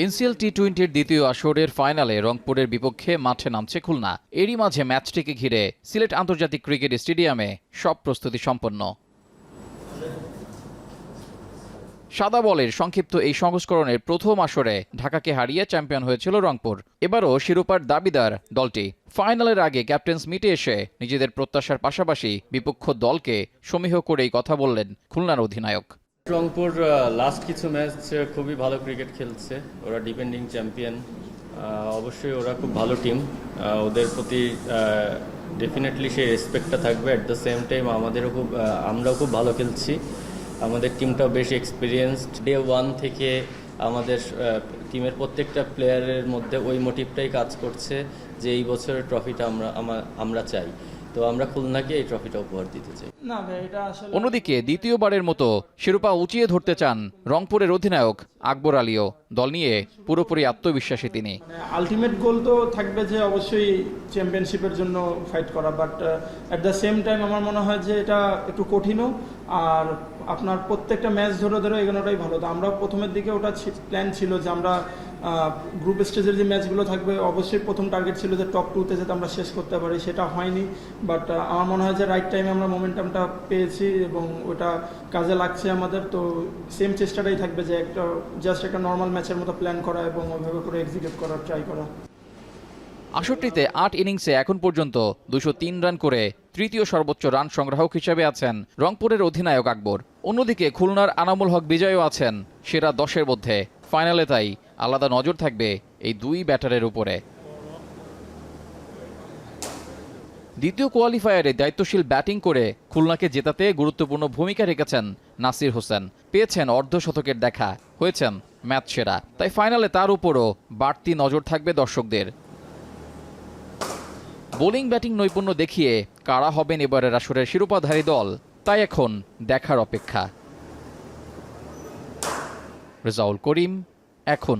NCL টি-20-র দ্বিতীয় আসরের ফাইনালে রংপুরের বিপক্ষে মাঠে নামছে খুলনা। এরই মাঝে ম্যাচটিকে ঘিরে সিলেট আন্তর্জাতিক ক্রিকেট স্টেডিয়ামে সব প্রস্তুতি সম্পন্ন। সাদা বলের সংক্ষিপ্ত এই সংস্করণের প্রথম আসরে ঢাকাকে হারিয়ে চ্যাম্পিয়ন হয়েছিল রংপুর। এবারও শিরোপার দাবিদার দলটি। ফাইনালের আগে ক্যাপ্টেন্স মিটে এসে নিজেদের প্রত্যাশার পাশাপাশি বিপক্ষ দলকে সমীহ করেই কথা বললেন খুলনার অধিনায়ক। রংপুর লাস্ট কিছু ম্যাচ খুবই ভালো ক্রিকেট খেলছে, ওরা ডিফেন্ডিং চ্যাম্পিয়ন। অবশ্যই ওরা খুব ভালো টিম, ওদের প্রতি ডেফিনেটলি সেই রেসপেক্টটা থাকবে। অ্যাট দ্য সেম টাইম আমরাও খুব ভালো খেলছি, আমাদের টিমটাও বেশ এক্সপিরিয়েন্সড। ডে ওয়ান থেকে আমাদের টিমের প্রত্যেকটা প্লেয়ারের মধ্যে ওই মোটিভটাই কাজ করছে যে এই বছরের ট্রফিটা আমরা চাই। তো আমরা খুলনাকে এই ট্রফিটা উপহার দিতে চাই। অন্যদিকে দ্বিতীয়বারের মতো শিরোপা উঁচিয়ে ধরতে চান রংপুরের অধিনায়ক আকবর আলীও। দল নিয়ে পুরোপুরি আত্মবিশ্বাসী তিনি। আলটিমেট গোল তো থাকবে যে অবশ্যই চ্যাম্পিয়নশিপের জন্য ফাইট করা, but at the same time আমার মনে হয় যে এটা একটু কঠিনও। আর আপনার প্রত্যেকটা ম্যাচ ধরে ধরে এগোনোটাই ভালো। তো আমরা প্রথমের দিকে ওটা প্ল্যান ছিল যে আমরা গ্রুপ স্টেজের যে ম্যাচগুলো থাকবে অবশ্যই প্রথম টার্গেট ছিল যে টপ 2-তে যাতে আমরা শেষ করতে পারি, সেটা হয়নি। বাট আমার মনে হয় যে রাইট টাইমে আমরা মোমেন্টামটা পেয়েছি এবং ওটা কাজে লাগছে আমাদের। তো সেম চেষ্টাটাই থাকবে যে একটা নর্মাল ম্যাচের মতো প্ল্যান করা এবং ওইভাবে করে এক্সিকিউট করার ট্রাই করা। আসরটিতে 8 ইনিংসে এখন পর্যন্ত 203 রান করে তৃতীয় সর্বোচ্চ রান সংগ্রাহক হিসেবে আছেন রংপুরের অধিনায়ক আকবর। অন্যদিকে খুলনার আনামুল হক বিজয়ও আছেন সেরা 10-এর মধ্যে। ফাইনালে তাই আলাদা নজর থাকবে এই দুই ব্যাটারের উপরে। দ্বিতীয় কোয়ালিফায়ারে দায়িত্বশীল ব্যাটিং করে খুলনাকে জেতাতে গুরুত্বপূর্ণ ভূমিকা রেখেছেন নাসির হোসেন। পেয়েছেন অর্ধশতকের দেখা, হয়েছেন ম্যাচ সেরা। তাই ফাইনালে তার উপরও বাড়তি নজর থাকবে দর্শকদের। বোলিং ব্যাটিং নৈপুণ্য দেখিয়ে কারা হবেন এবারের আসরের শিরোপাধারী দল, তাই এখন দেখার অপেক্ষা। রেজাউল করিম, এখন।